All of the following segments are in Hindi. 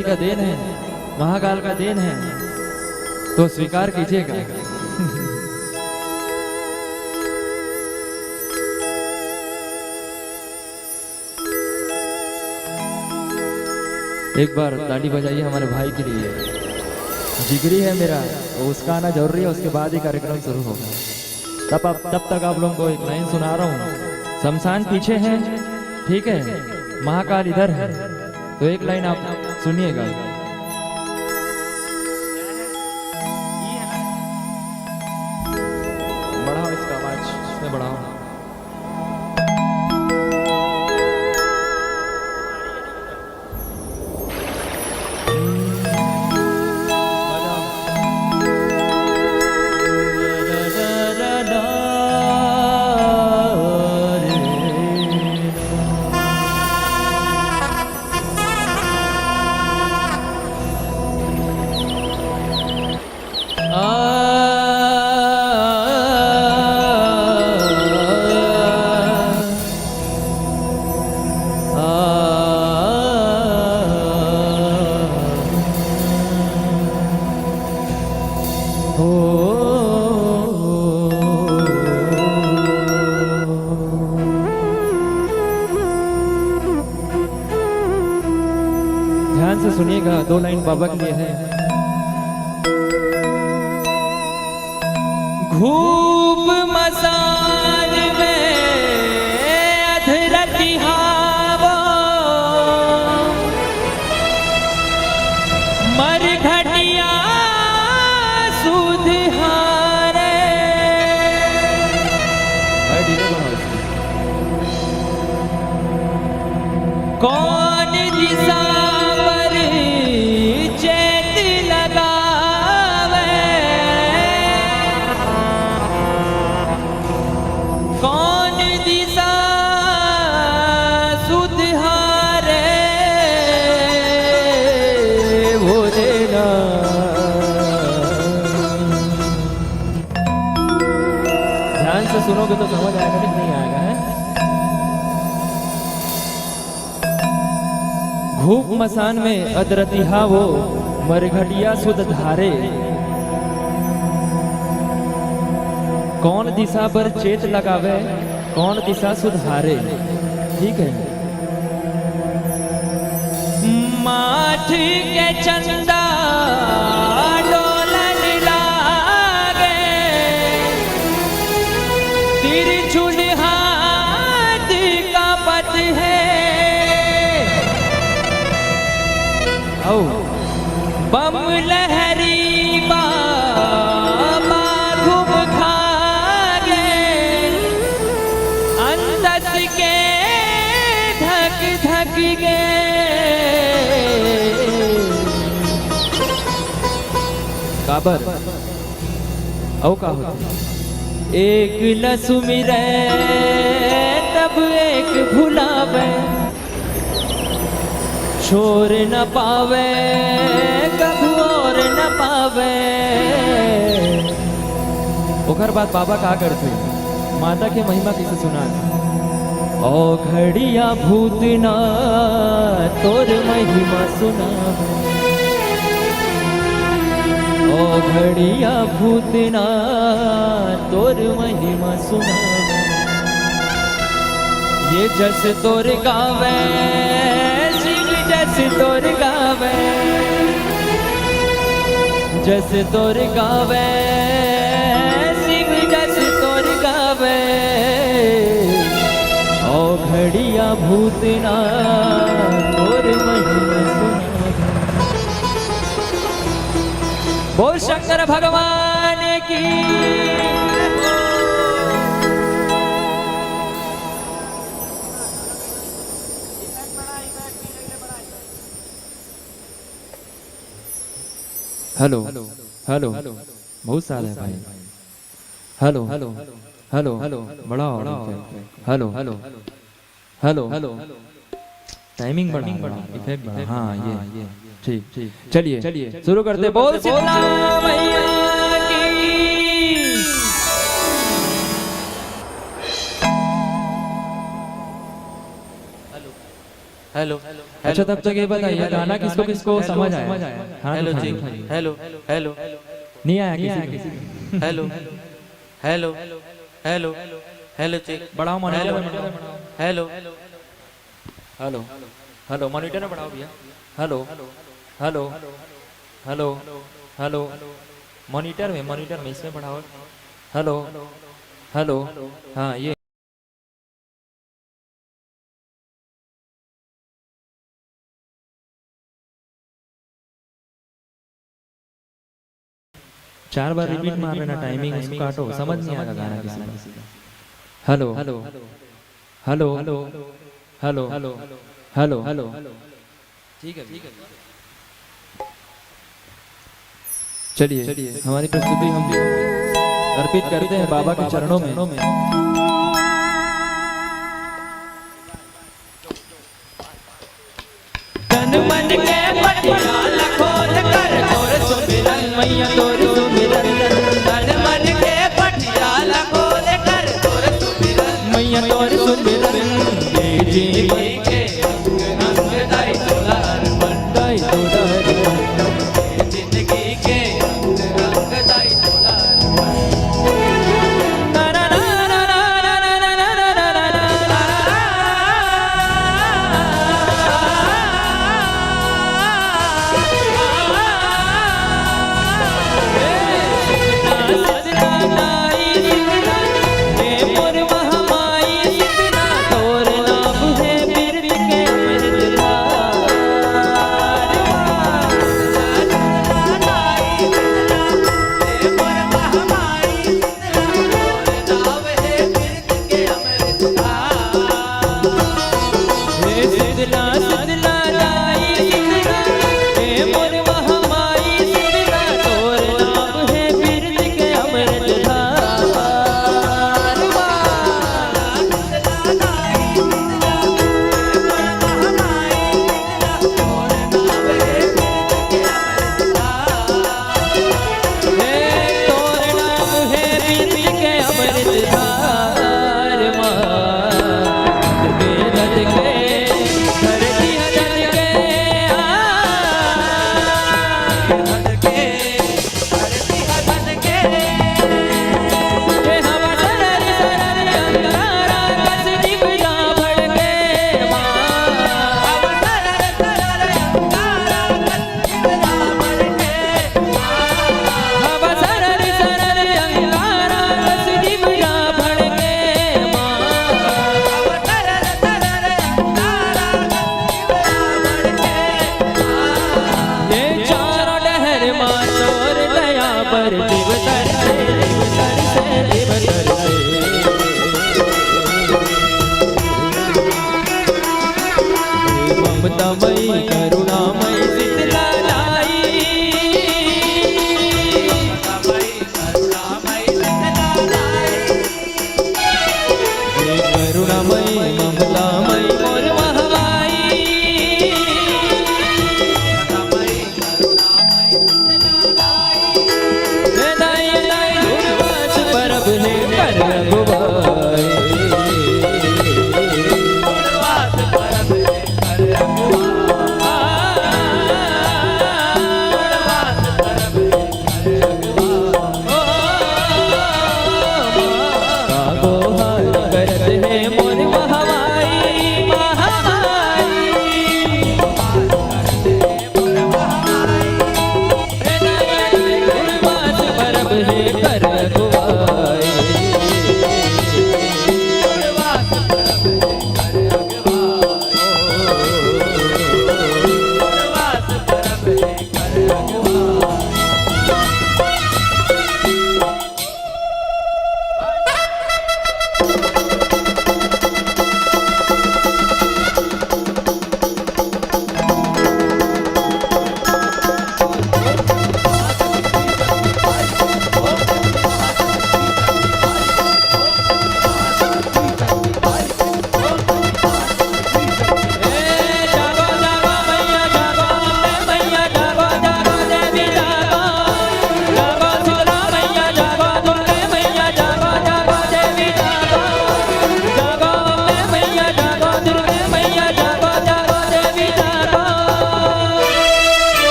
जी का देन है, महाकाल का देन है, तो स्वीकार कीजिएगा। एक बार ताली बजाइए हमारे भाई के लिए, जिगरी है मेरा, तो उसका आना जरूरी है, उसके बाद ही कार्यक्रम शुरू होगा। तब तक आप लोगों को एक लाइन सुना रहा हूँ। शमशान पीछे है, ठीक है, महाकाल इधर है, तो एक लाइन आप सुनिएगा। बढ़ाओ इसका आवाज, इसमें बढ़ाओ। ध्यान से सुनिएगा, दो लाइन बाबा के लिए है। घूप मसान में अधरती हावा, मर घटिया सुध हारे। कौन दिशा से सुनोगे तो समझ आएगा कि नहीं आएगा, है? घूप मसान में अदरतिहा वो, मरघटिया सुध धारे। कौन दिशा पर चेत लगावे, कौन दिशा सुधारे। ठीक है। माठ के चंदा बम लहरी बाबा घूम खागे, अंदस के धक धक गे। काबर औ का होता, एक न सुमिरे तब एक भुलावे, छोर न पावे कभू और न पावे। ओकर बाद बाबा का करते, माता के महिमा किसे सुना। ओ घड़िया भूतना तोर महिमा सुना, ओ घड़िया भूतना तोर महिमा सुना। ये जस तोर गावे, जस तोर गावे, जस तोर गावे, सिंह जस तोर गावे। ओ घड़िया भूतना तोर महिमा सुना। बोल शंकर भगवान की। हेलो हेलो, बहुत साल है भाई। हेलो हेलो हेलो हेलो, बढ़ाओ। Hello hello hello hello, timing बढ़ा, इफेक्ट बढ़ा। हाँ ये ठीक ठीक। चलिए चलिए शुरू करते। बोल शीतला मैया की। हेलो हेलो अच्छा तब तक ये बताइए गाना किसको किसको समझ आया? हाँ हेलो जी, हेलो हेलो नहीं आया किसी को? Hello hello hello hello check बढ़ाओ मॉनिटर में बढ़ाओ। हेलो हेलो हेलो मॉनिटर में बढ़ाओ भैया। Hello hello hello hello monitor में इसमें बढ़ाओ। हेलो हेलो हाँ ये चार बार रिपीट मार रहे ना, टाइमिंग उसको काटो, समझ नहीं आएगा गाना किसी का। Hello hello hello hello hello hello ठीक है ठीक है। चलिए हमारी प्रस्तुति हम अर्पित करते हैं बाबा के चरणों में। तन मन के पटियाल खोल कर तोर सुमिरन मैया तोर सुमिरन तन मन के पटियाल खोल कर तोर सुमिरन मैया तोर सुमिरन जीवी के अंग दाई तोला अर्पण दाई तोला अर्पण जिंदगी के अंग दाई तोला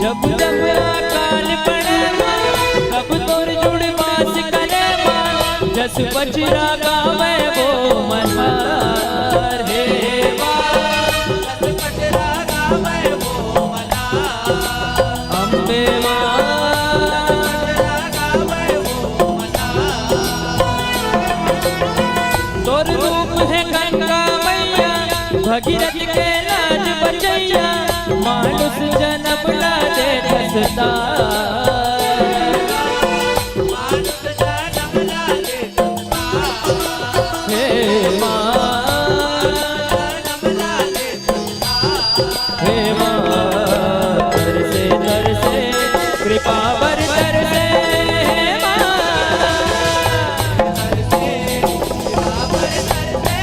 जब जब कान पड़े माँ तब तोर जुड़ बास करे माँ जस बछड़ा गावे वो मल्हार हे माँ जस बछड़ा गावे वो मल्हार अम्बे माँ बछड़ा गावे वो मल्हार तोर रूप है गंगा मैया भगीरथ के लाज बचैया मानुष जन्म ला दे दसता मानुष जन्म ला दे दसता हे माँ जन्म ला दे दसता हे माँ तरसे तरसे कृपा बर तरसे हे माँ तरसे कृपा बर तरसे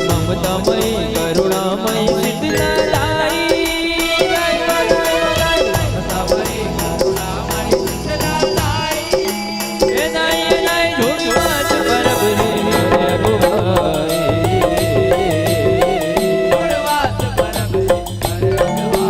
ममतामयी करुणामयी शीतलालाई ममतामयी करुणामयी शीतलालाई ये नाई झूठवास परब रे रघुभाई झूठवास परब रे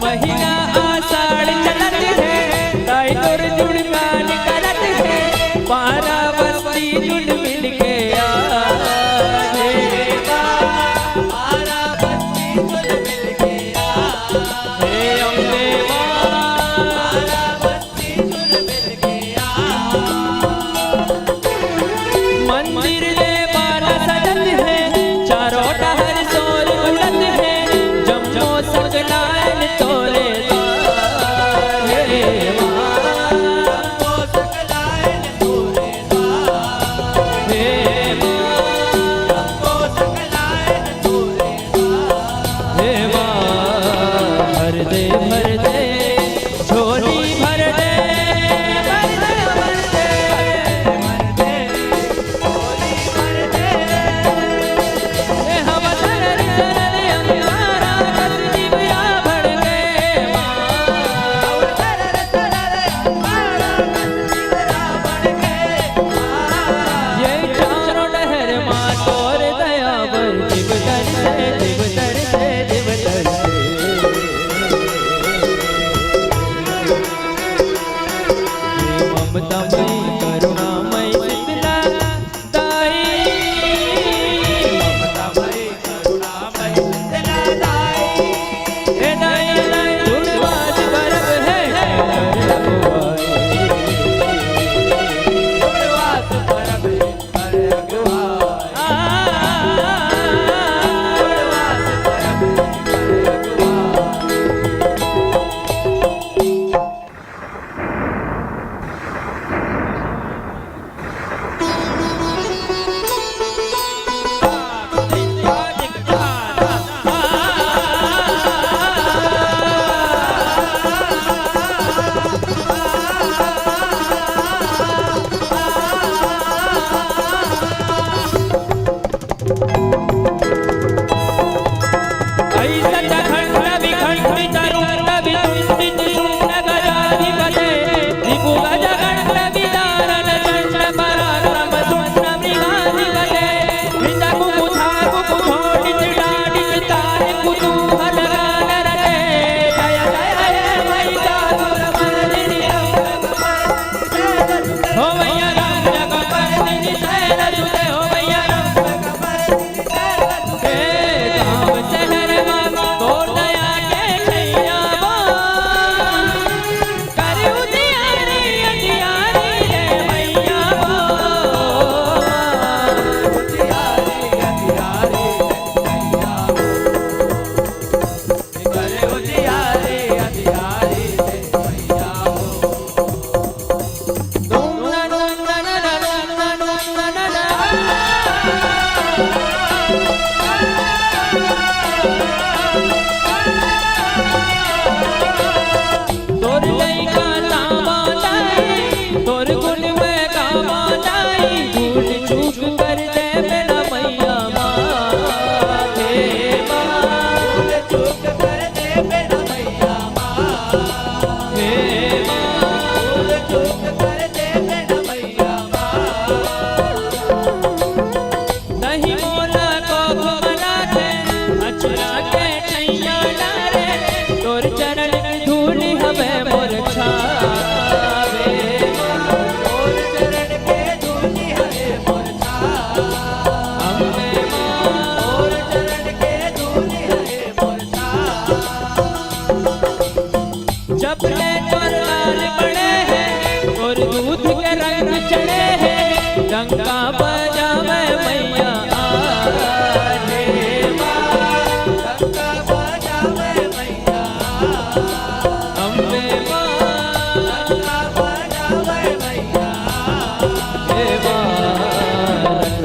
महीना आषाढ़ चलत है ताई तोर जुड़ कान करत है पारा बस्ती जुड़ मिल के आए पारा बस्ती जुड़ मिल के आए हे अम्बे माँ पारा बस्ती जुड़ मिल के आए मंदिर ले बाला सजत है चारों टहर सोर उड़त है जम्मो सकलायन तोरे द्वार हे माँ जम्मो सकलायन तोरे द्वार हे माँ जम्मो सकलायन तोरे द्वार हे माँ भर दे झोली भर दे भर दे भर दे भर दे झोली भर दे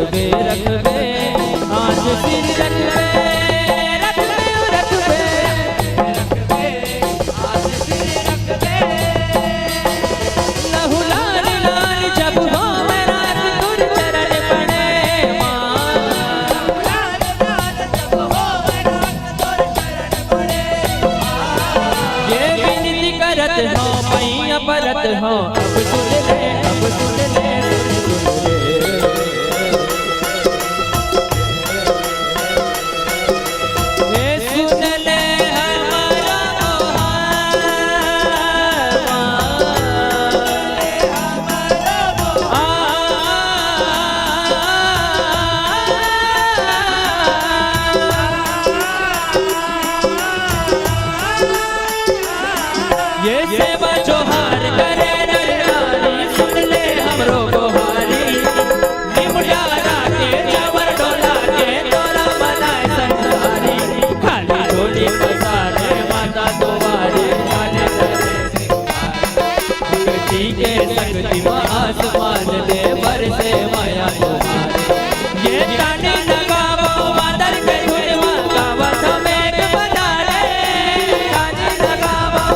रखबे रखबे आज सिर रखबे रखबे रखबे रखबे आज सिर रखबे लहू लाल लाल जब हो मेरा तुर चरण पड़े मां लाल लाल जब हो मेरा तुर चरण पड़े ये विनती करत हो मैया परत हो अब सुन ले अब सुन ले ये सेवा जोहार करे नर नारी सुन ले हमरो गोहारी निमुटारा के जबर डोला के तोरा बनाए संसारी खाली डोली पसारे माता तुम्हारी जाने शक्ति के शक्ति मां आसमान दे बरसे माया तुम्हारी ये ताने लगावो बादल के धुनवा गावत मेघ बजारे ताने लगावो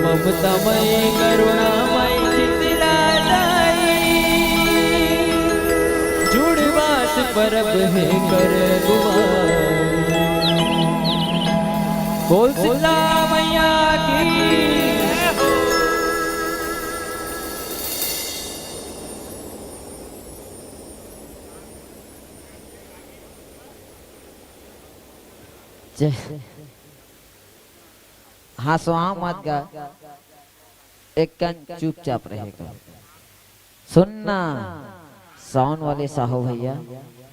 ममतामयी करुणामयी चितलादाई जुड़वास परब है कर बोल शीतला मैया की हाँ सो मत गा एक कन चुपचाप रहेगा सुनना साउंड वाले साहो भैया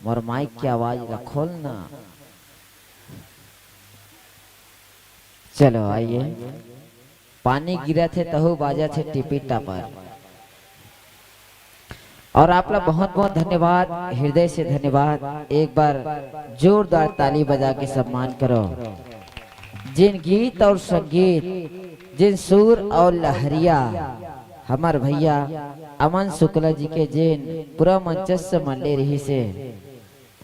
और माइक की आवाज का खोलना चलो आइए पानी गिरा थे तहु बाजा थे टिपी टापर और आप लोग बहुत बहुत धन्यवाद हृदय से धन्यवाद एक बार जोरदार ताली बजा के सम्मान करो जिन गीत और संगीत जिन सुर और लहरिया हमार भैया अमन शुक्ला जी के जिन पूरा मंचस्व मंडे रही से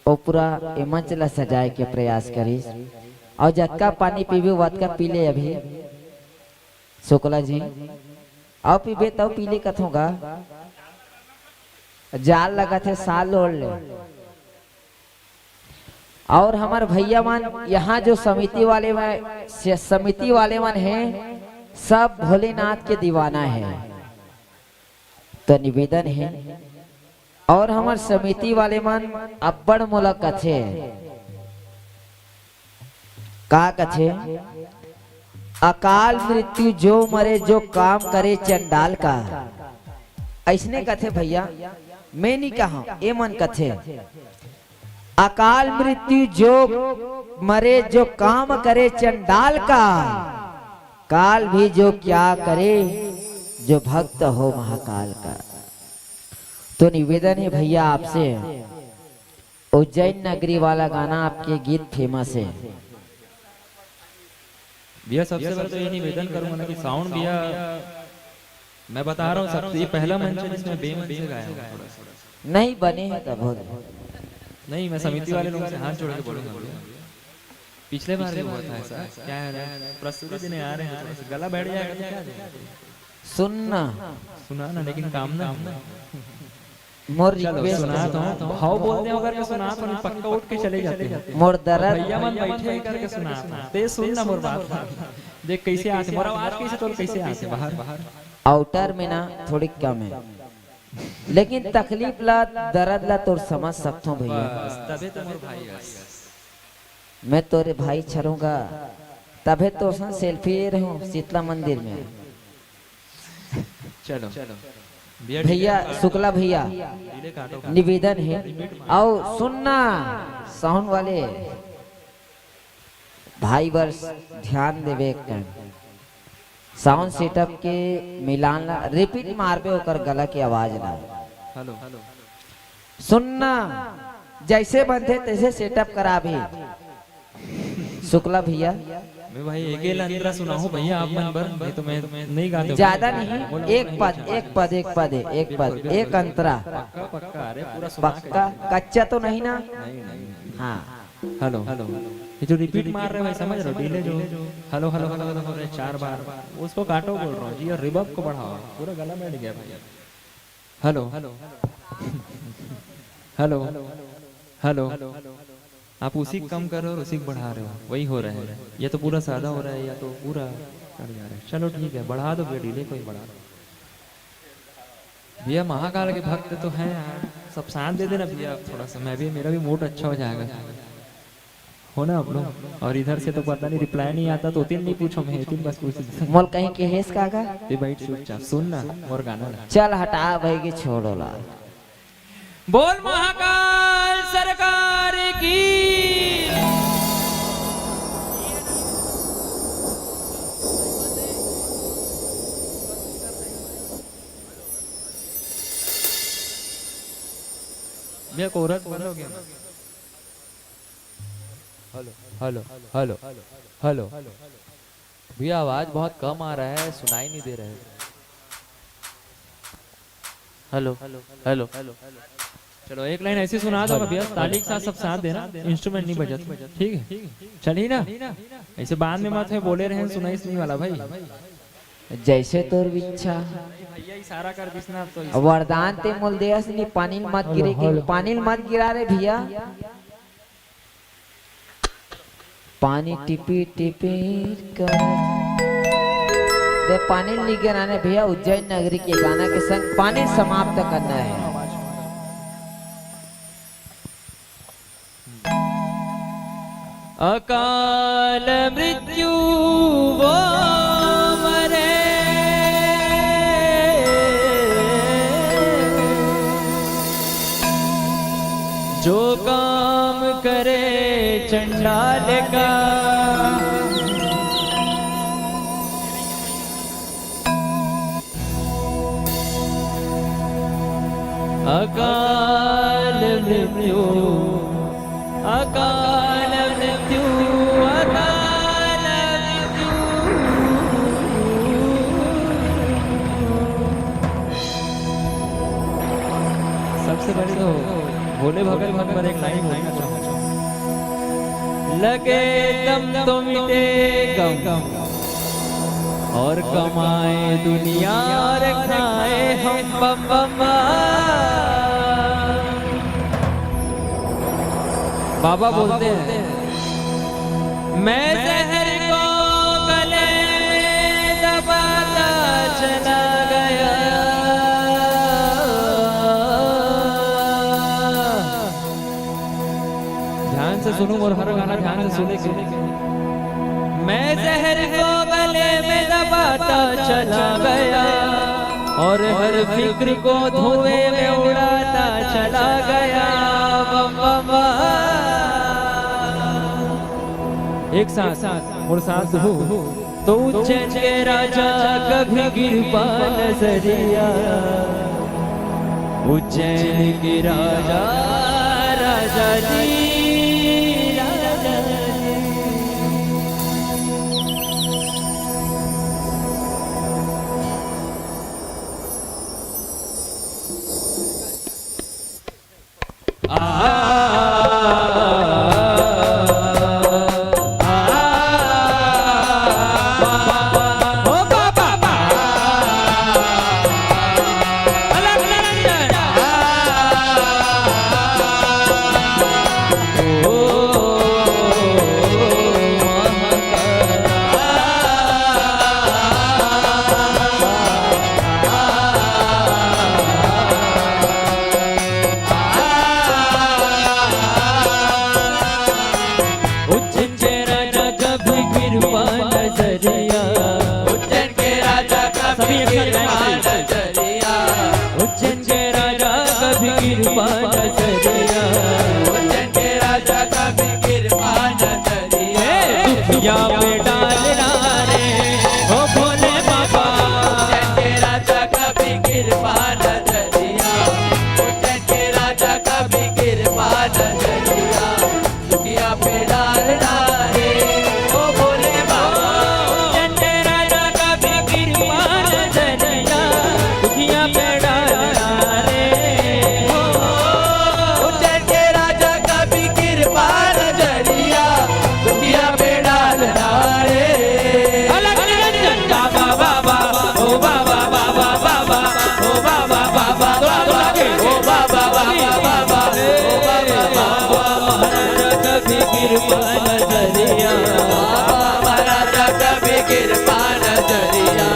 और पूरा मंच ला सजाए के प्रयास करी और जतका पानी पीबे वतका पीले अभी शुक्ला जी आओ पीबे तो पीले कथोगा जाल लगा थे साल ओढ़ ले और हमारे भैया मन यहाँ जो समिति वाले मन हैं सब भोलेनाथ के दीवाना है तो निवेदन है और हमारे समिति वाले मन अब्बड़ मोला कथे का कथे अकाल मृत्यु जो मरे जो काम करे चंडाल का ऐसने कथे भैया मैं नहीं कहा ये मन कथे अकाल मृत्यु जो मरे जो काम करे चंडाल का काल भी जो क्या करे जो भक्त हो महाकाल का तो निवेदन है भैया आपसे उज्जैन नगरी वाला गाना आपके गीत फेमस है भैया सबसे पहले तो ये निवेदन करूंगा ना कि साउंड भैया मैं बता रहा हूँ सबसे ये पहला मंच है जिसमें बेमन से गाया हूं थोड़ा सा नहीं बने हैं तब नहीं मैं समिति वाले लोगों से हाथ जोड़ के बोलूंगा पिछले बार भी हुआ था ऐसा क्या है प्रस्तुति देने आ रहे हैं गला बैठ जाएगा तो क्या देगा सुनना सुना ना लेकिन काम ना मोर चलो रिक्वेस्ट सुना तो भाव बोलते हो करके सुना तो नहीं पक्का उठ के चले जाते हैं मोर दर्द भैया मन बैठे करके सुना ते सुनना मोर बात देख कैसे आते मोर आवाज कैसे तो कैसे आते बाहर बाहर आउटर में ना थोड़ी कम है लेकिन तकलीफ ला दर्द ला तो समझ सकता हूँ भैया तबे तो मोर भाई है मैं तोरे भाई छरूंगा तबे तो सेल्फी ले रहा हूँ शीतला मंदिर में चलो भैया शुक्ला भैया डिले काटो निवेदन है और सुनना साउंड वाले भाई वर्ष ध्यान देवे एक टाइम साउंड सेटअप के मिलान ला रिपीट मारबे ओकर गला की आवाज ना हेलो सुनना जैसे बनते तैसे सेटअप करा भी शुक्ला भैया मैं भाई अकेला अंतरा सुना हूँ भैया आप मन बर नहीं तो मैं नहीं गाते ज्यादा नहीं एक पद एक अंतरा पक्का पक्का अरे पूरा सुना के पक्का कच्चा तो नहीं ना नहीं हाँ हेलो ये जो रिपीट मार रहे हो भाई समझ रहे हो डिले जो hello hello hello hello hello 4 बार उसको काटो बोल रहा हूँ जी और रिवर्ब को बढ़ाओ पूरा गला बैठ गया भाई हेलो हेलो हेलो हेलो आप उसी को कम कर रहे हो और उसी को बढ़ा रहे हो वही हो रहा है या तो पूरा सादा हो रहा है या तो पूरा कट जा रहा है चलो ठीक है बढ़ा दो भैया डिले कोई बढ़ा दो भैया महाकाल के भक्त तो हैं यार सब साथ दे देना भैया थोड़ा सा मैं भी मेरा भी मूड अच्छा हो जाएगा हो ना आप लोग और इधर से तो पता नहीं रिप्लाई नहीं आता तो तीन नहीं पूछो मैं तीन बस पूछ मोल कहीं के हेस कागा ते बैठ चुपचाप सुन ना और गाना ला। चल हटा भाई की छोड़ो ला बोल महाकाल सरकार की भैया कोरस बंद हो गया हेलो हेलो हेलो हेलो भैया आवाज बहुत कम आ रहा है सुनाई नहीं दे रहा है हेलो हेलो चलो एक लाइन ऐसी सुना दो भैया ताली के साथ सब साथ देना इंस्ट्रूमेंट नहीं बजा ठीक है चलिए ना ऐसे बाद में मत है बोले रहे सुनाई नहीं वाला भाई जैसे तोर इच्छा भैया इशारा कर दिसना तो वरदान ते मोल देस नहीं पानी मत गिरे के पानी मत गिरा रे भैया पानी टिपी टिपी कर दे पानी नहीं गिराने भैया उज्जैन नगरी के गाना के संग पानी समाप्त करना है अकाल मृत्यु वो मरे जो काम करे चंडाल का अकाल मृत्यु अकाल मृत्यु अकाल मृत्यु सबसे पहले तो भोले भगत भगत पर एक लाइन बोलना चाहूंगा लगे दम तो मिटे गम और कमाए दुनिया और खाए हम बम बम बाबा बोलते हैं मैं जहर को गले में दबाता चला गया ध्यान से सुनो और हर गाना ध्यान से सुने मैं जहर को गले में दबाता चला गया और हर फिक्र को धुएं में उड़ाता चला गया एक साथ और साथ हो तो उज्जैन के राजा कभी गिर पा नजरिया उज्जैन के राजा राजा जी राजा जी महाराजा कभी कृपा नजरिया बाबा महाराजा कभी कृपा नजरिया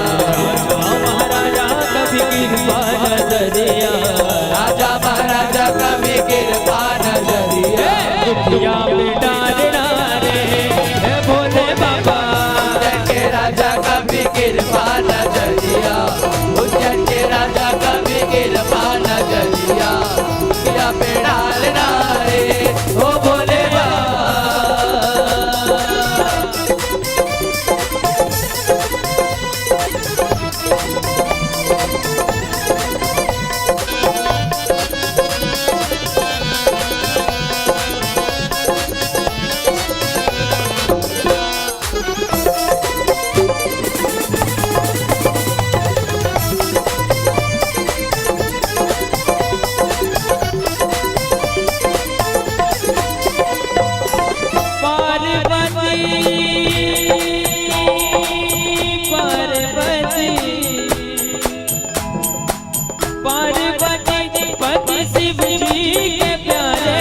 महाराजा कभी कृपा नजरिया राजा महाराजा कभी कृपा नजरिया दुखिया में डालना रे हे भोले बाबा के राजा कभी कृपा नजरिया उज्जैन के राजा कभी कृपा नजरिया दुखिया में डालना रे ओ भोले बाबा पार्वती पति शिव जी के प्यारे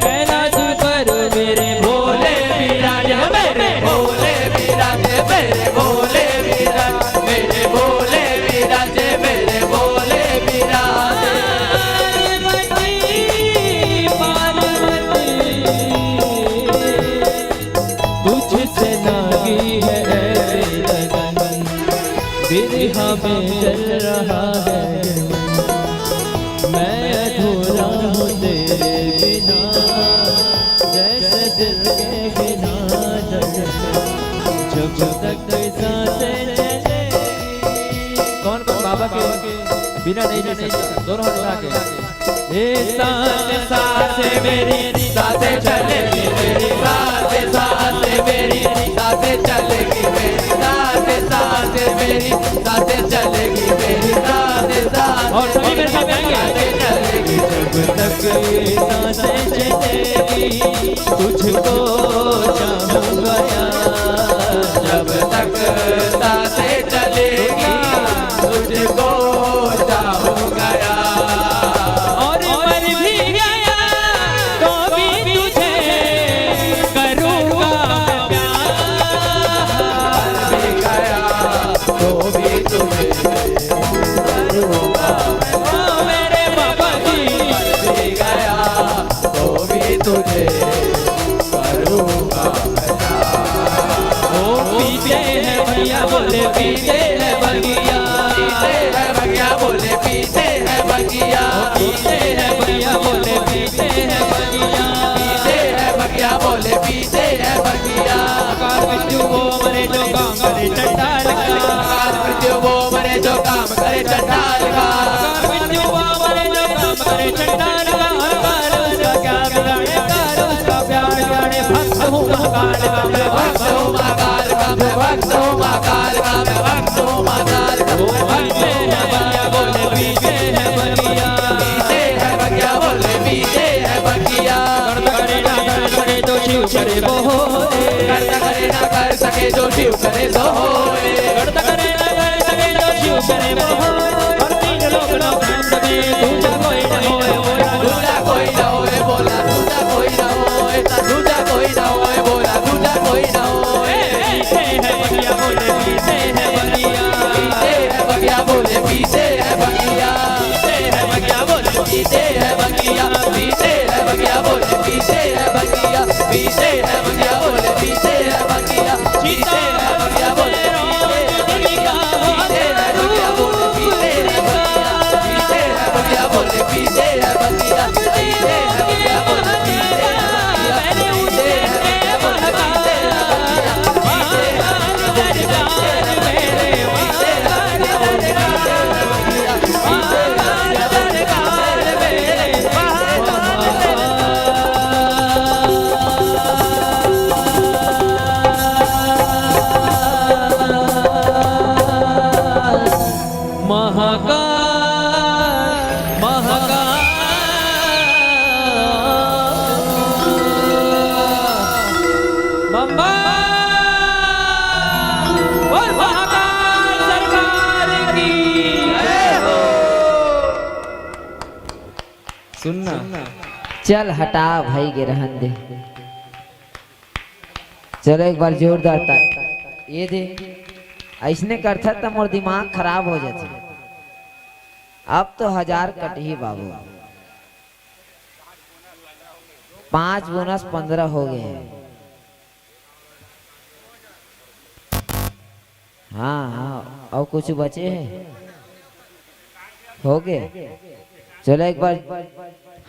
कैलाश पर मेरे भोले विराज मेरे भोले विराज मेरे भोले विराज मेरे भोले विराज मेरे भोले विराज तुझसे लागी है लगन बिरहा में चल रहा है मैं अधूरा हूँ तेरे बिना जैसे दिल के बिना जब तक सांसें चले कौन कौन बाबा के बिना नहीं ले सकता दोनों हाथ उठा के ये सांस सांस मेरी सांसें चलेगी मेरी सांस सांस मेरी सांसें चलेगी मेरी सांस सांस मेरी सांसें चलेगी मेरी सांस सांस और सभी मेरे साथ आएंगे चलेगी जब तक ये सांसें चलेगी तुझको चाहूंगा यार जब तक सांसें चलेगी तुझको चाहूंगा यार और मर भी गया तो भी तुझे करूंगा प्यार मर भी गया तो भी तुझे करूंगा ओ मेरे बाबा जी मर भी गया तो भी तुझे करूंगा ओ पीते हैं भैया बोले पीते हैं भैया पीते हैं भैया बोले पीते हैं भैया पीते हैं भैया बोले पीते हैं भैया पीते हैं भैया बोले पीते हैं भैया कार बिट्टू वो मरे जो काम करे चंडाल का कार बिट्टू वो मरे जो काम करे चंडाल का कार बिट्टू वो मरे जो काम करे चंडाल का कार उसका क्या बिगाड़े कार उसका प्यार जाने भक्त हूँ महाकाल का मैं भक्त हूँ महाकाल का मैं भक्त हूँ महाकाल का मैं भक्त हूँ महाकाल का वो पीते हैं भैया बोले पीते हैं भैया पीते हैं भैया बोले पीते हैं भैया करे ना कर सके तो शिव करे वो होए करे ना कर सके जो शिव करे सो होए करे ना कर सके जो शिव करे वो होए और तीन लोग लोग सके दूजा कोई ना होए दूजा कोई ना होए बोला दूजा कोई ना होए दूजा कोई ना होए बोला दूजा कोई ना होए पीते हैं भैया बोले पीते हैं भैया पीते हैं भैया बोले पीते हैं भैया पीते हैं भैया बोले पीते हैं भैया पीते हैं भैया बोले पीते हैं भैया पीते हैं भैया बोले पीते हैं भैया पीते हैं भैया बोले पीते हैं भैया पीते हैं भैया बोले पीते चल हटा भाई के रहन दे। चलो एक बार जोरदार ताली। ये दे ऐसने करता तो मोर दिमाग खराब हो जाता। अब तो 1000 कट ही बाबू। 5 बोनस 15 हो गए हैं। हाँ हाँ और कुछ बचे हैं हो गए। चलो एक बार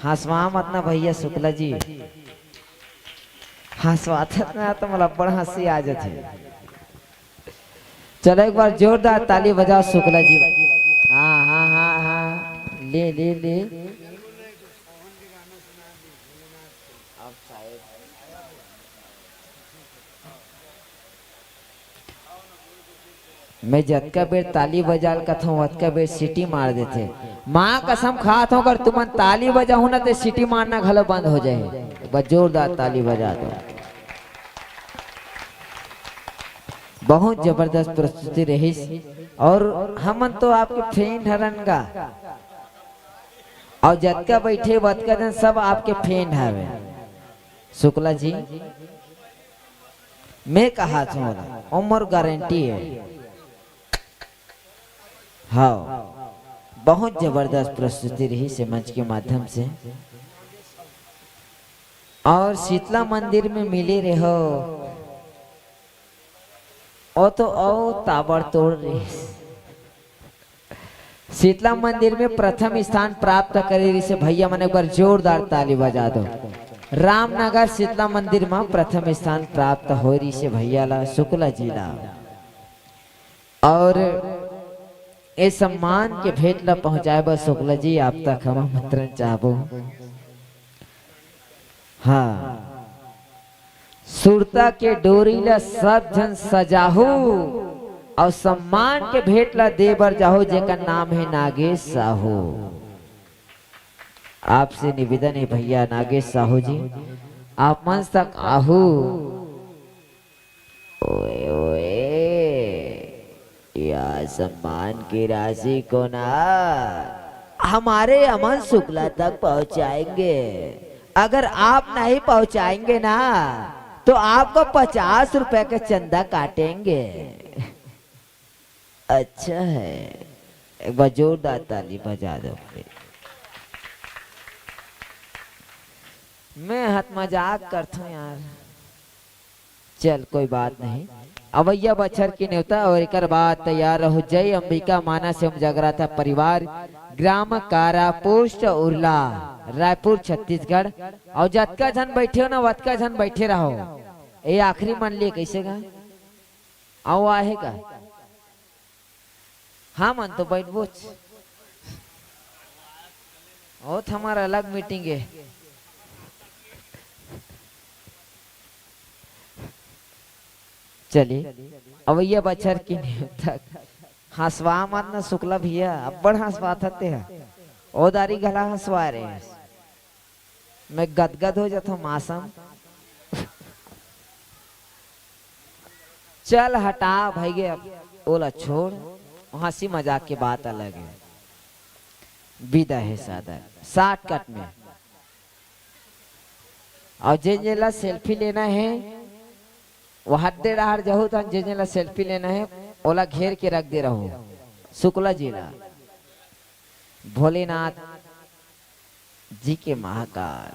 हंसवा मत ना भैया शुक्ला जी। हंसवाते ना तो मला बड़ हंसी आ जाती। चलो एक बार जोरदार ताली बजाओ शुक्ला जी। हाँ हाँ हाँ हाँ ले ले ले। मैं जतका बेर ताली बजाल कथा वतका बेर सीटी मार देते। माँ कसम खात हो अगर तुमन ताली बजाऊ ना तो सीटी मारना घलो बंद हो जाए। बस जोरदार ताली बजा दो। बहुत जबरदस्त प्रस्तुति रही और हमन तो आपके फ्रेंड हरन का और जतका बैठे वतका दिन सब आपके फ्रेंड हवे। शुक्ला जी मैं कहा था उम्र गारंटी है। हाँ बहुत जबरदस्त प्रस्तुति रही से मंच के माध्यम से। और शीतला मंदिर में मिले रहो ओ तो ओ ताबड़तोड़ रही। शीतला मंदिर में प्रथम स्थान प्राप्त करे रही से भैया मन एक बार जोरदार ताली बजा दो। रामनगर शीतला मंदिर में प्रथम स्थान प्राप्त हो रही से भैया ला शुक्ला जी ला। और ए सम्मान के भेंट ला पहुंचाए बस शुक्ला जी आप तक हम मंत्रण चाहबो। हाँ सुरता के डोरी ला सब जन सजाहू और सम्मान के भेंट ला दे बर जाहो जेका नाम है नागेश साहू। आपसे निवेदन है भैया नागेश साहू जी आप मंच तक आहू। ओए ओए या सम्मान की राशि को ना हमारे अमन शुक्ला तक पहुंचाएंगे। अगर आप नहीं पहुंचाएंगे ना तो आपको 50 रुपए का चंदा काटेंगे। अच्छा है एक बार जोरदार ताली बजा दो। मैं हाथ मजाक करता हूँ यार। चल कोई बात नहीं। अवैया बछर की न्योता और एक बाद तैयार रहो। जय अंबिका मानस एवं जगराता परिवार ग्राम कारा पोस्ट उर्ला रायपुर छत्तीसगढ़। और जतका जन बैठे हो ना वतका जन बैठे रहो। ये आखिरी मन लिए कैसे गा आओ आएगा। हाँ मन तो बैठ बोच और हमारा अलग मीटिंग है। चलिए अवैया बछर की तक हंसवा मत ना शुक्ला भैया अब बड़ हंसवा थते है ओ दारी गला हंसवा रहे हैं। मैं गदगद हो जाता हूँ मासम। चल हटा भाई गे अब ओला छोड़ हंसी मजाक की बात अलग है। विदा है सादा शॉर्टकट में। और जेला सेल्फी लेना है वो हड्डे डहार जहो तो जेला सेल्फी लेना है ओला घेर के रख दे रहो। शुक्ला जिला भोलेनाथ जी के महाकाल।